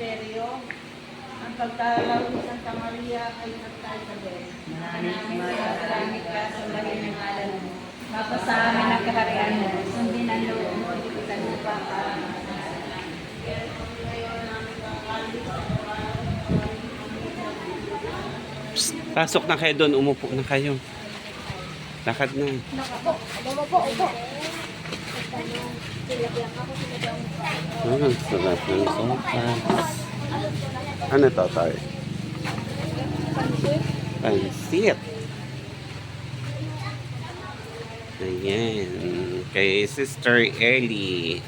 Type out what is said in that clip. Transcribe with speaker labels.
Speaker 1: monasteryo. Ang pagtalaw ni Santa Maria ay nagtayo sa Diyos. Maraming ka sa bahin ng ngalan mo. Mapasa amin ang kaharian mo. Sundin ang loob mo, di kita lupa ka.
Speaker 2: Psst, pasok na kayo doon, umupo na kayo. Lakad na. Sarap ng sopas. Ano to, tayo? Pansit. Ayan. Kay Sister Ellie.